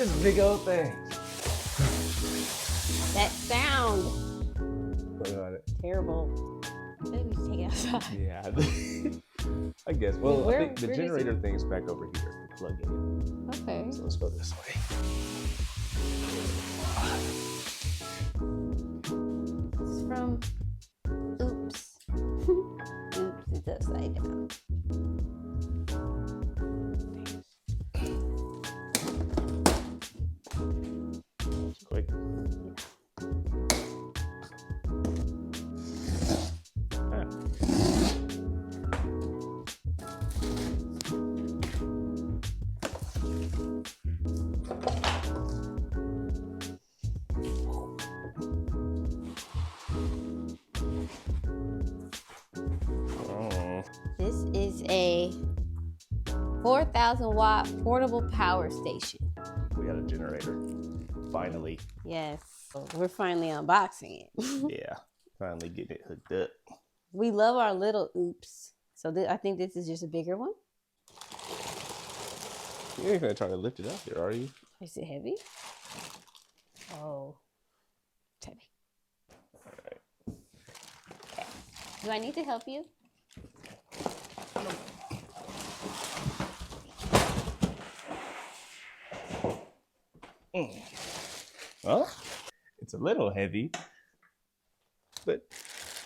This big old thing. That sound. What about it? Terrible. Maybe we should take it outside. Yeah. I guess. Well, I think the generator thing's back over here. Plug in. Okay. So let's go this way. This is from Oops. Oops, it's upside down. Quick. This is a 4,000 watt portable power station. We got a generator. Finally. Yes. So we're finally unboxing it. Yeah. Finally getting it hooked up. We love our little Oops. So I think this is just a bigger one. You ain't gonna try to lift it up here, are you? Is it heavy? Oh, it's heavy. All right. Okay. Do I need to help you? Well, it's a little heavy, but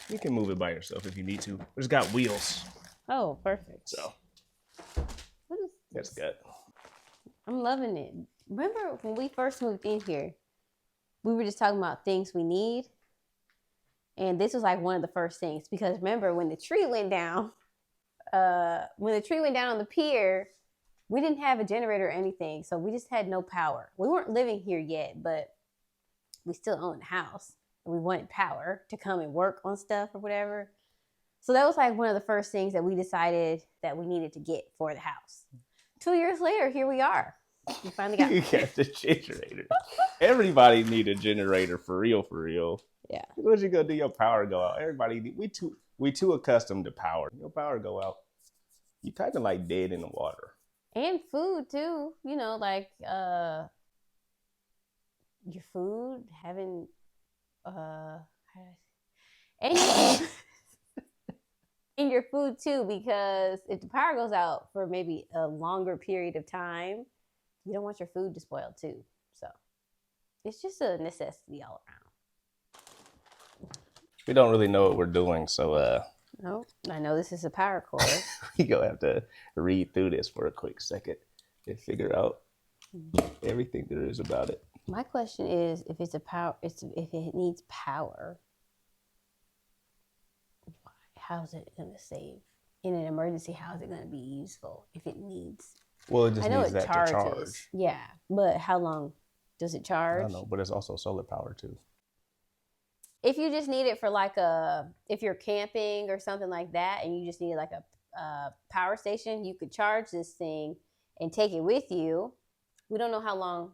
you can move it by yourself if you need to. It's got wheels. Oh, perfect. So what is that's this? good. I'm loving it. Remember when we first moved in here, we were just talking about things we need. And this was like one of the first things, because remember when the tree went down, on the pier, we didn't have a generator or anything. So we just had no power. We weren't living here yet, but we still owned the house. And we wanted power to come and work on stuff or whatever. So that was like one of the first things that we decided that we needed to get for the house. 2 years later, here we are. We finally got You got the generator. Everybody need a generator for real, for real. Yeah. What you gonna do? Your power go out. Everybody, we too accustomed to power. Your power go out, you kind of like dead in the water. And food too. You know, like your food, having and in your food too, because if the power goes out for maybe a longer period of time, you don't want your food to spoil too. So it's just a necessity all around. We don't really know what we're doing, so No, I know this is a power cord. we gonna have to read through this for a quick second and figure out everything there is about it. My question is, if it's if it needs power, how's it going to save? In an emergency, how is it going to be useful if it needs? Well, it just I know needs it that charges. to charge. Yeah, but how long does it charge? I don't know, but it's also solar power too. If you just need it for like if you're camping or something like that, and you just need like a power station, you could charge this thing and take it with you. We don't know how long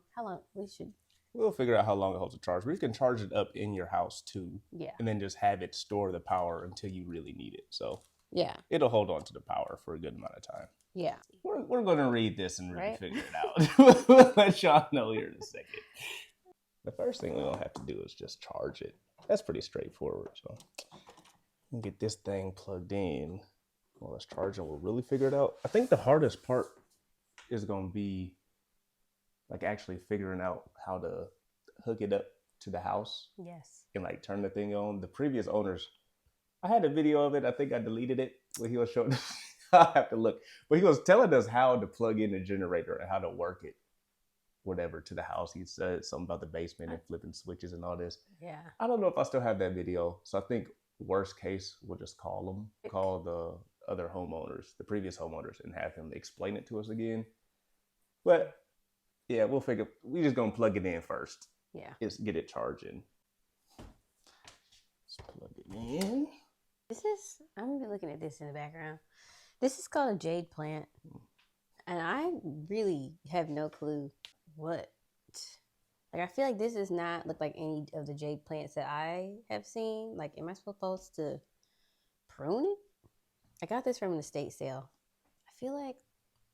we should. We'll figure out how long it holds to charge. We can charge it up in your house too. Yeah. And then just have it store the power until you really need it. So yeah, it'll hold on to the power for a good amount of time. Yeah. We're going to read this and really Right? figure it out. We'll let y'all know here in a second. The first thing we're going to have to do is just charge it. That's pretty straightforward. So we'll get this thing plugged in. Well, let's charge and we'll really figure it out. I think the hardest part is going to be like actually figuring out how to hook it up to the house. Yes. And like turn the thing on. The previous owners, I had a video of it. I think I deleted it when he was showing. I'll have to look. But he was telling us how to plug in the generator and how to work it, whatever, to the house. He said something about the basement and flipping switches and all this. Yeah. I don't know if I still have that video. So I think worst case, we'll just call the other homeowners, the previous homeowners, and have him explain it to us again. But yeah, we'll figure. We just gonna plug it in first. Yeah. Just get it charging. Let's plug it in. I'm looking at this in the background. This is called a jade plant. And I really have no clue what. Like, I feel like this does not look like any of the jade plants that I have seen. Like, am I supposed to prune it? I got this from an estate sale. I feel like,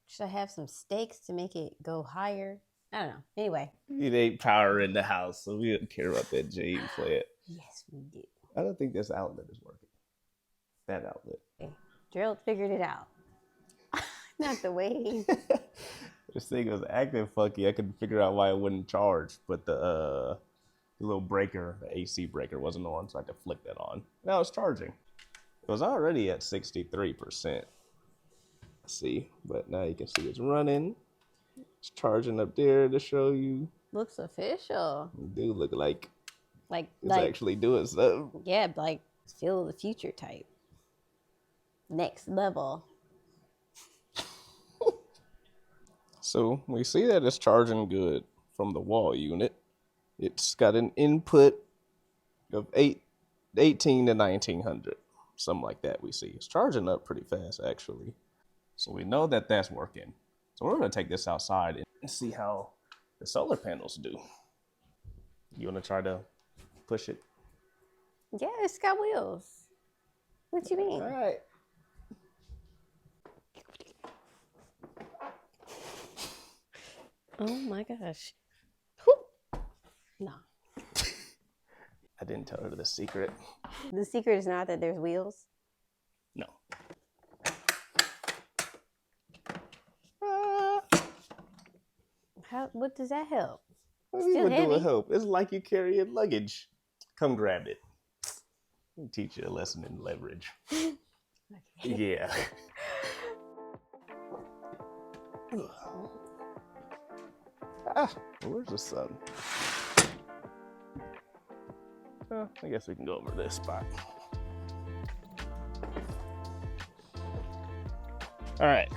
should I have some stakes to make it go higher? I don't know. Anyway. It ain't power in the house, so we don't care about that Jade plant. Yes, we do. I don't think this outlet is working. That outlet. Okay. Gerald figured it out. Not the way. This thing was acting funky. I couldn't figure out why it wouldn't charge, but the little breaker, the AC breaker, wasn't on, so I had to flick that on. Now it's charging. It was already at 63%. See, but now you can see it's running. It's charging up there to show you. Looks official. It do look like it's like actually doing something. yeah, like feel the future type. Next level. So we see that it's charging good from the wall unit. It's got an input of 18 to 1900, something like that. We see it's charging up pretty fast actually. So we know that that's working. So we're going to take this outside and see how the solar panels do. You want to try to push it? Yeah, it's got wheels. What you mean? All right. Oh my gosh. Whoop. No. I didn't tell her the secret. The secret is not that there's wheels. No. What does that help? What Still do heavy. it help? It's like you carrying luggage. Come grab it. I'll teach you a lesson in leverage. Okay. Yeah. Where's the sun? I guess we can go over this spot. All right.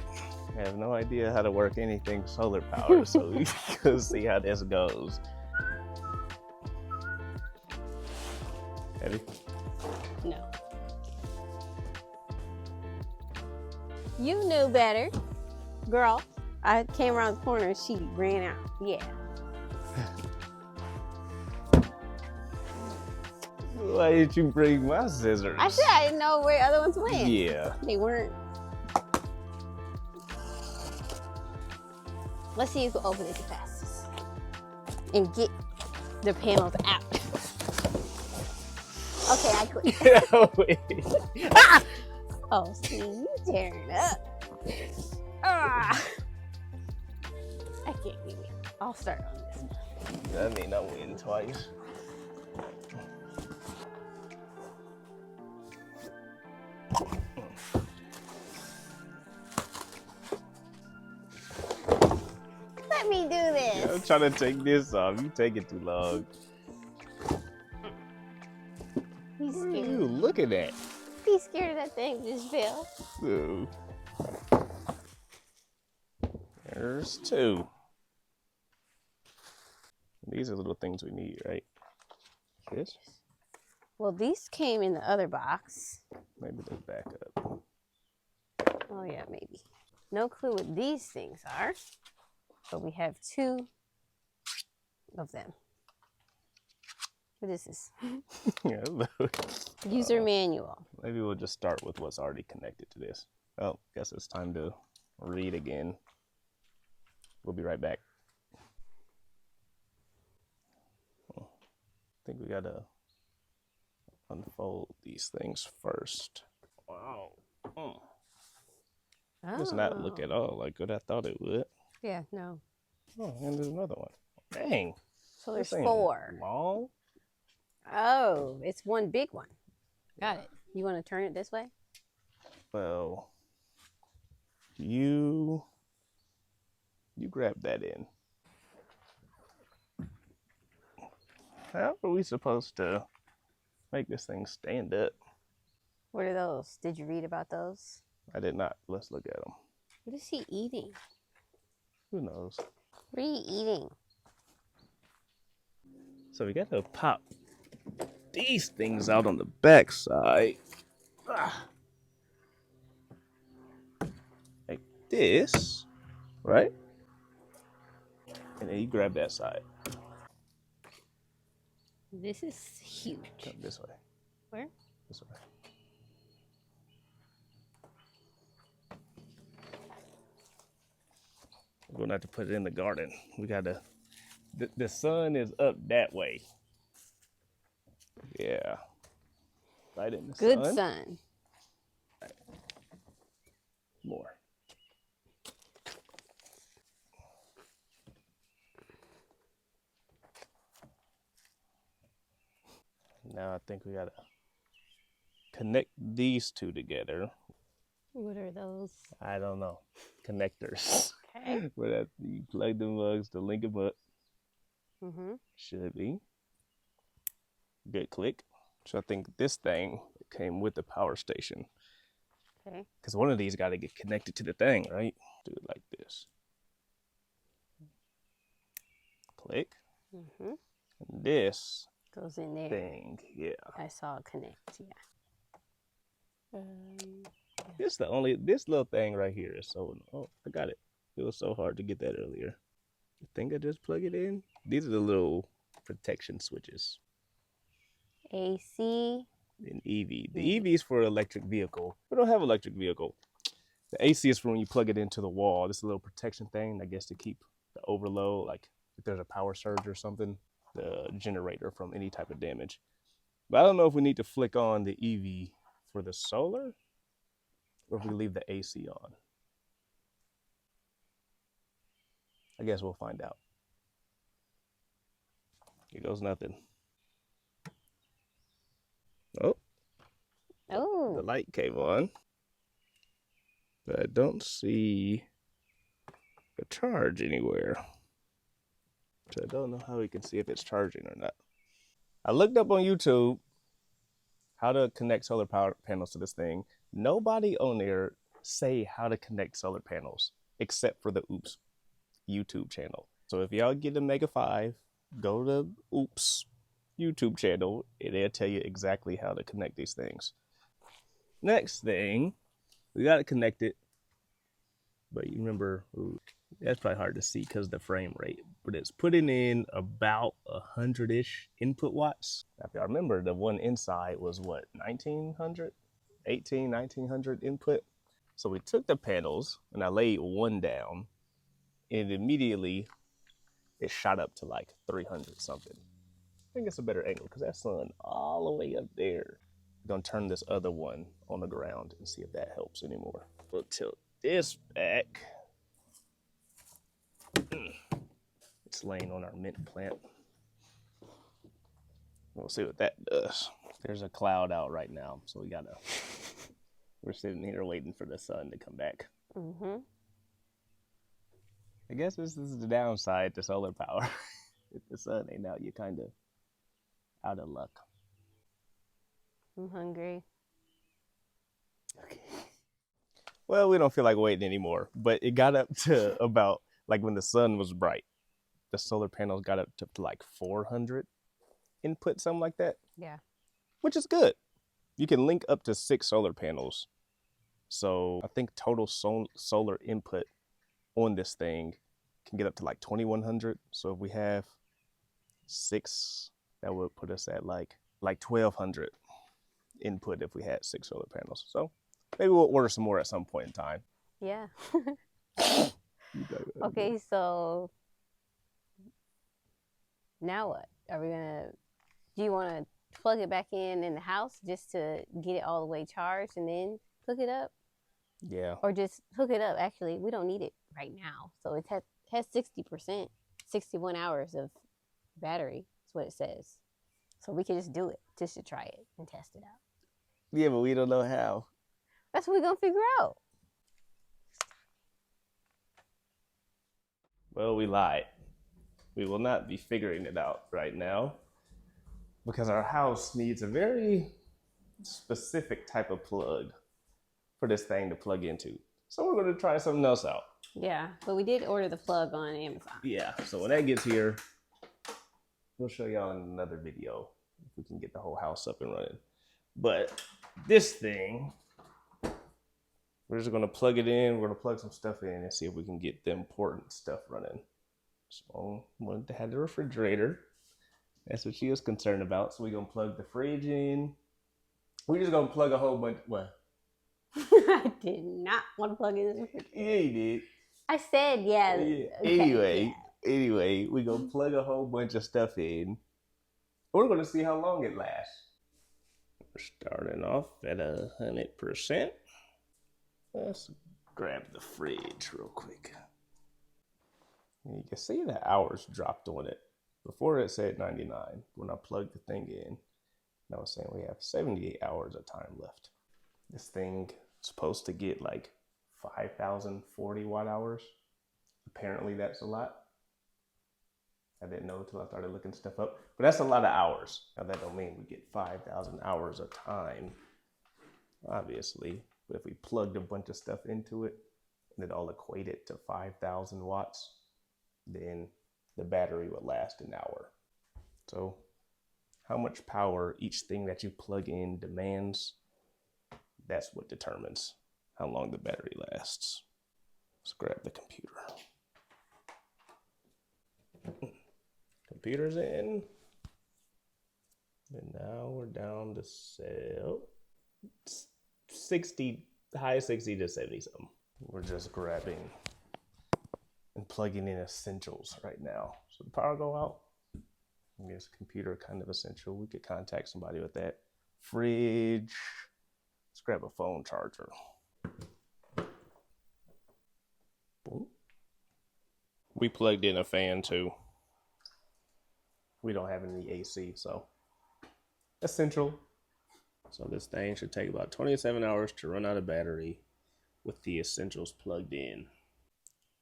I have no idea how to work anything solar power, so we can see how this goes. Heavy? No. You knew better. Girl, I came around the corner and she ran out. Yeah. Why did you bring my scissors? I said I didn't know where the other ones went. Yeah. They weren't. Let's see who can open it the fastest. And get the panels out. Okay, I quit. Wait. Ah! Oh, see, you tearing up. Ah! I can't wait. I'll start on this one. That mean I win twice. Let me do this. I'm trying to take this off. You take it too long. He's What are scared. you looking at? He's scared of that thing just fell. Ooh. There's two. These are little things we need, right? This? Well, these came in the other box. Maybe they're back up. Oh yeah, maybe. No clue what these things are, but we have two of them. What is this? Yeah, User manual. maybe we'll just start with what's already connected to this. Oh, guess it's time to read again. We'll be right back. I think we gotta unfold these things first. Wow. Does not look at all like what I thought it would. Yeah, no. Oh, and there's another one. Dang. So there's This ain't 4. long. Oh, it's one big one. Got it. You want to turn it this way? Well, you grab that in. How are we supposed to make this thing stand up? What are those? Did you read about those? I did not. Let's look at them. What is he eating? Who knows? What are you eating? So we got to pop these things out on the back side. Like this, right? And then you grab that side. This is huge. Come this way. Where? This way. We're gonna have to put it in the garden. We gotta, the sun is up that way. Yeah. Right in the Good sun. sun. Right. More. Now I think we gotta connect these two together. What are those? I don't know. Connectors. Okay. Where you plug the mugs to link them up. Mm-hmm. Should be. Good click. So I think this thing came with the power station. Okay. Because one of these got to get connected to the thing, right? Do it like this. Click. Mm-hmm. And this Goes in there. thing, yeah. I saw it connect, yeah. This little thing right here is so, oh, I got it. It was so hard to get that earlier. I think I just plug it in. These are the little protection switches. AC. And EV. The EV is for electric vehicle. We don't have electric vehicle. The AC is for when you plug it into the wall. This is a little protection thing, I guess, to keep the overload, like if there's a power surge or something, the generator from any type of damage. But I don't know if we need to flick on the EV for the solar or if we leave the AC on. I guess we'll find out. Here goes nothing. Oh. Oh. The light came on. But I don't see a charge anywhere. So I don't know how we can see if it's charging or not. I looked up on YouTube how to connect solar power panels to this thing. Nobody on there say how to connect solar panels except for the Oops YouTube channel. So if y'all get a Mega 5, go to Oops YouTube channel and they'll tell you exactly how to connect these things. Next thing, we got to connect it. But you remember, that's probably hard to see because of the frame rate. But it's putting in about 100-ish input watts. If y'all remember, the one inside was what, 1900? 1900 input. So we took the panels and I laid one down and immediately it shot up to like 300 something. I think it's a better angle because that sun all the way up there. I'm gonna turn this other one on the ground and see if that helps anymore. We'll tilt this back. It's laying on our mint plant. We'll see what that does. There's a cloud out right now, so we're sitting here waiting for the sun to come back. Mm-hmm. I guess this is the downside to solar power. If the sun ain't out, you're kind of out of luck. I'm hungry. Okay. Well, we don't feel like waiting anymore, but it got up to about, like when the sun was bright, the solar panels got up to like 400 input, something like that. Yeah. Which is good. You can link up to 6 solar panels. So I think total solar input on this thing can get up to like 2100. So if we have 6, that would put us at like 1200 input if we had 6 solar panels. So maybe we'll order some more at some point in time. Yeah. Okay, so now what? Do you want to plug it back in the house just to get it all the way charged and then hook it up? Yeah. Or just hook it up. Actually, we don't need it right now. So it has 60%, 61 hours of battery. That's what it says. So we can just do it, just to try it and test it out. Yeah, but we don't know how. That's what we're going to figure out. Well, we lied. We will not be figuring it out right now because our house needs a very specific type of plug for this thing to plug into. So we're going to try something else out. Yeah, but we did order the plug on Amazon. Yeah, so when that gets here, we'll show y'all in another video if we can get the whole house up and running. But this thing, we're just going to plug it in. We're going to plug some stuff in and see if we can get the important stuff running. So I wanted to have the refrigerator. That's what she was concerned about. So we're going to plug the fridge in. We're just going to plug a whole bunch. What? I did not want to plug in this refrigerator. Yeah, you did. I said, yeah. Yeah. Okay, Anyway, we gonna plug a whole bunch of stuff in. We're gonna see how long it lasts. We're starting off at 100%. Let's grab the fridge real quick. You can see the hours dropped on it. Before it said 99. When I plugged the thing in, I was saying we have 78 hours of time left. This thing is supposed to get like 5,040 watt hours. Apparently that's a lot. I didn't know until I started looking stuff up. But that's a lot of hours. Now that don't mean we get 5,000 hours of time, obviously. But if we plugged a bunch of stuff into it and it all equated to 5,000 watts, then the battery would last an hour. So how much power each thing that you plug in demands, that's what determines how long the battery lasts. Let's grab the computer. Computer's in. And now we're down to 60, high 60 to 70 something. We're just grabbing and plugging in essentials right now. So the power go out. I guess computer kind of essential. We could contact somebody with that. Fridge. Let's grab a phone charger. Boom. We plugged in a fan too. We don't have any AC, so essential. So this thing should take about 27 hours to run out of battery with the essentials plugged in.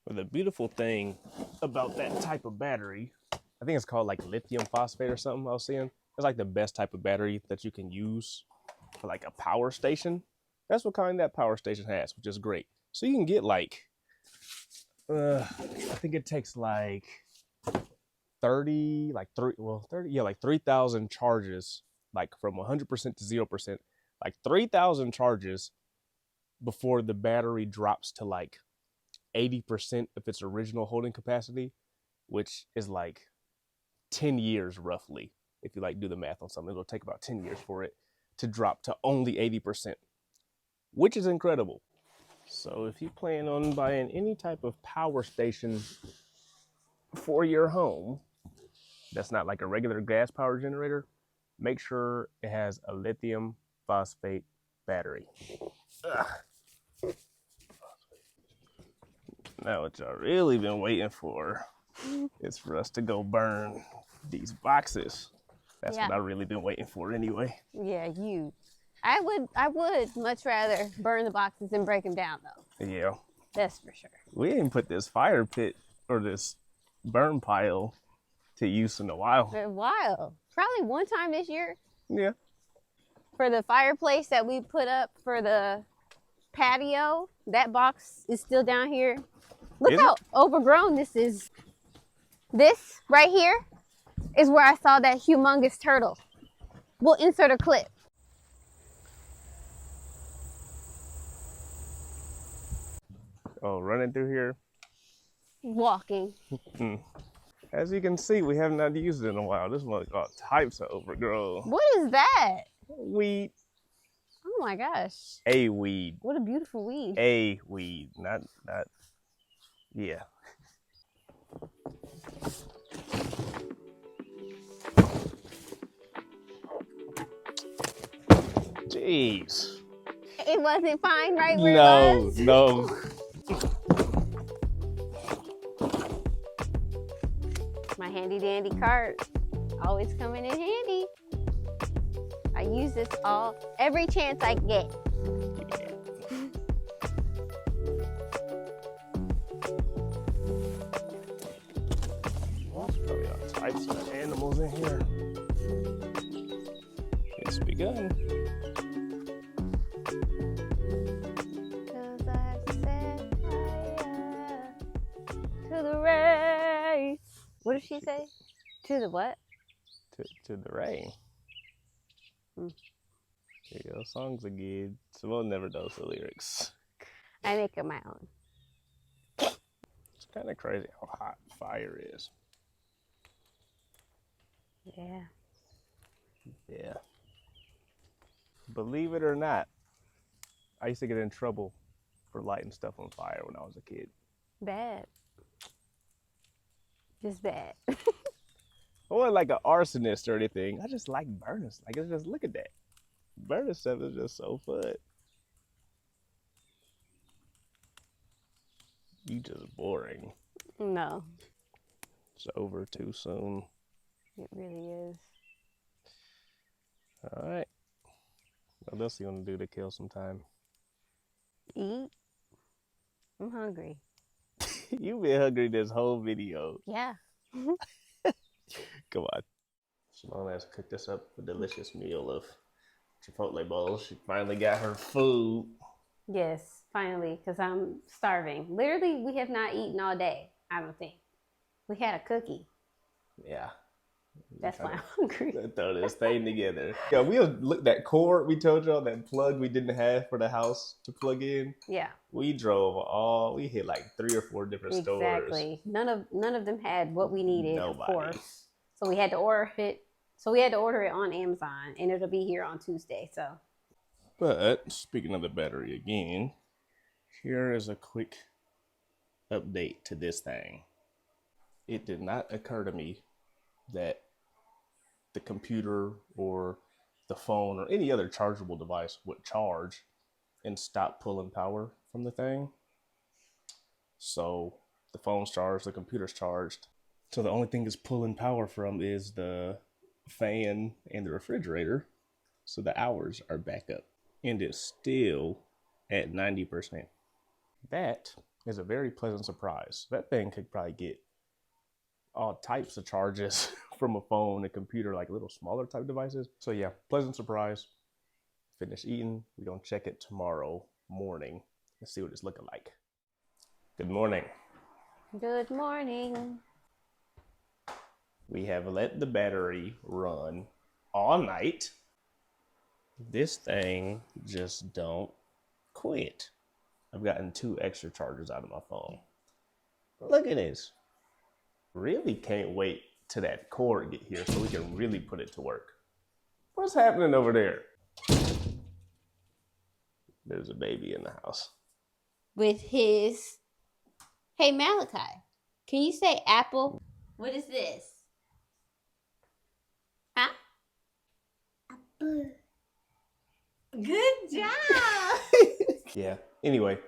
But the beautiful thing about that type of battery, I think it's called like lithium phosphate or something I was seeing. It's like the best type of battery that you can use for like a power station. That's what kind that power station has, which is great. So you can get like, I think it takes like 30, like 3,000 charges, like from 100% to 0%, like 3,000 charges before the battery drops to like 80% of its original holding capacity, which is like 10 years roughly. If you like do the math on something, it'll take about 10 years for it to drop to only 80%, which is incredible. So if you plan on buying any type of power station for your home that's not like a regular gas power generator, make sure it has a lithium phosphate battery. Ugh. Now what y'all really been waiting for is for us to go burn these boxes. That's what I really been waiting for anyway. Yeah, you. I would much rather burn the boxes than break them down though. Yeah. That's for sure. We didn't put this fire pit or this burn pile to use in a while. For a while. Probably one time this year. Yeah. For the fireplace that we put up for the patio, that box is still down here. Look how overgrown this is. This right here is where I saw that humongous turtle. We'll insert a clip. Oh, running through here? Walking. As you can see, we have not used it in a while. This one got types of overgrown. What is that? Weed. Oh my gosh. A weed. What a beautiful weed. A weed. Not, yeah. Jeez. It wasn't fine right where it was? No. My handy dandy cart. Always coming in handy. I use this every chance I get. Probably all types of animals in here. It's begun. Cause I set fire to the race. What did she say? To the what? To the rain. There you go. Songs are good. Simone never knows the lyrics. I make up my own. It's kind of crazy how hot fire is. Yeah. Yeah. Believe it or not, I used to get in trouble for lighting stuff on fire when I was a kid. Bad. Just bad. I wasn't like an arsonist or anything. I just like burning. Like, it's just, look at that. Burning stuff is just so fun. You just boring. No, It's over too soon. it really is. All right. What else you want to do to kill some time? Eat. I'm hungry. You've been hungry this whole video. Yeah. Come on. Simone has cooked us up a delicious meal of Chipotle bowls. She finally got her food. Yes, finally, because I'm starving. Literally, we have not eaten all day, I don't think. We had a cookie. Yeah. That's why I'm hungry. Throw this thing together. Yeah, we looked that cord we told y'all, that plug we didn't have for the house to plug in. Yeah. We hit like 3 or 4 different stores. Exactly. None of them had what we needed, Nobody. Of course. So we had to order it. So we had to order it on Amazon, and it'll be here on Tuesday. So. But speaking of the battery again, here is a quick update to this thing. It did not occur to me that the computer or the phone or any other chargeable device would charge and stop pulling power from the thing. So the phone's charged, the computer's charged. So the only thing it's pulling power from is the fan and the refrigerator. So the hours are back up. And it's still at 90%. That is a very pleasant surprise. That thing could probably get all types of charges from a phone, a computer, like little smaller type devices. So yeah, pleasant surprise. Finish eating. We're gonna check it tomorrow morning and see what it's looking like. Good morning. Good morning. We have let the battery run all night. This thing just don't quit. I've gotten 2 extra chargers out of my phone. Look at this. Really can't wait till that cord get here so we can really put it to work. What's happening over there? There's a baby in the house. With his... Hey, Malachi, can you say apple? What is this? Huh? Apple. Good job. Yeah. Anyway,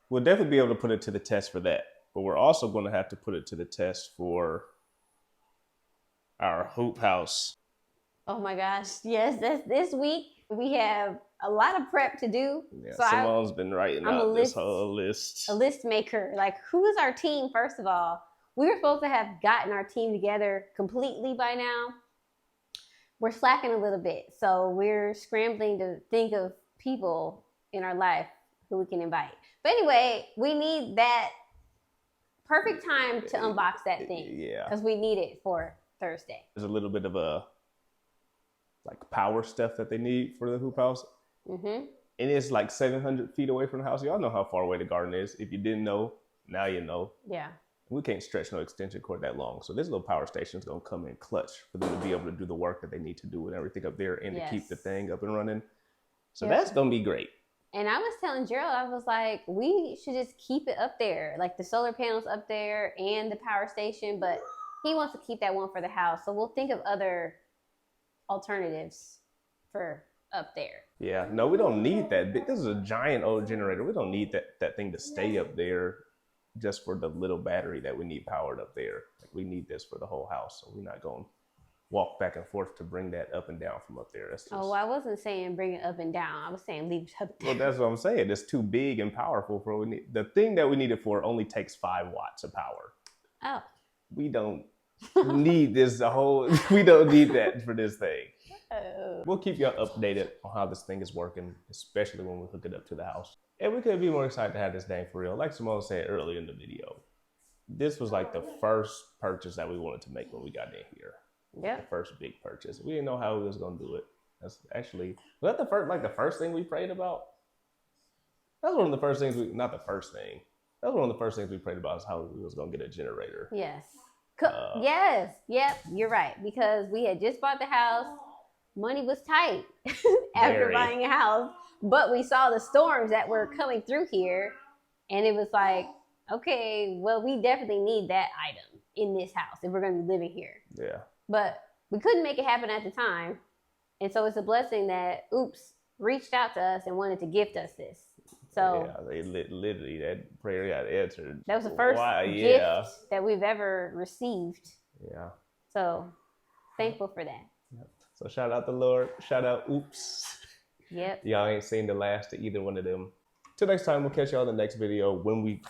we'll definitely be able to put it to the test for that. But we're also going to have to put it to the test for our hoop house. Oh my gosh. Yes, that's this week. We have a lot of prep to do. Yeah, so Simone's been writing out this whole list. A list maker. Like, who is our team, first of all? We were supposed to have gotten our team together completely by now. We're slacking a little bit. So we're scrambling to think of people in our life who we can invite. But anyway, we need that perfect time to unbox that thing. Yeah. Because we need it for Thursday. There's a little bit of a power stuff that they need for the hoop house. Mm-hmm. And it's like 700 feet away from the house. Y'all know how far away the garden is. If you didn't know, now you know. Yeah. We can't stretch no extension cord that long. So this little power station is going to come in clutch for them to be able to do the work that they need to do and everything up there and to keep the thing up and running. So that's going to be great. And I was telling Gerald, I was like, we should just keep it up there. Like the solar panels up there and the power station. But he wants to keep that one for the house. So we'll think of other alternatives for up there. Yeah, no, we don't need that. This is a giant old generator. We don't need that thing to stay up there just for the little battery that we need powered up there. Like, we need this for the whole house. So we're not going to walk back and forth to bring that up and down from up there. That's just... Oh, I wasn't saying bring it up and down. I was saying leave it up there. Well, that's what I'm saying. It's too big and powerful for what we need. The thing that we need it for only takes 5 watts of power. Oh. We don't need this we don't need that for this thing. Oh. We'll keep y'all updated on how this thing is working, especially when we hook it up to the house. And we could be more excited to have this thing for real. Like Simone said earlier in the video, this was like the first purchase that we wanted to make when we got in here. Yeah. The first big purchase. We didn't know how we was gonna do it. That's actually, was that the first thing we prayed about? That was one of the first things not the first thing. That was one of the first things we prayed about, is how we was gonna get a generator. Yes. Yes. Yep. You're right. Because we had just bought the house. Money was tight after buying a house. But we saw the storms that were coming through here. And it was like, okay, well, we definitely need that item in this house if we're going to be living here. Yeah. But we couldn't make it happen at the time. And so it's a blessing that Oops reached out to us and wanted to gift us this. So yeah, they literally, that prayer got answered. that was the first gift that we've ever received. Yeah. So thankful for that. Yep. So shout out the Lord. Shout out Oops. Yep. Y'all ain't seen the last of either one of them. Till next time, we'll catch y'all in the next video when we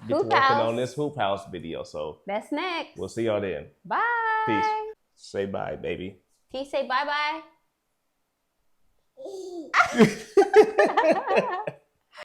get to working on this hoop house video. So that's next. We'll see y'all then. Bye. Peace. Say bye, baby. Can you say bye-bye?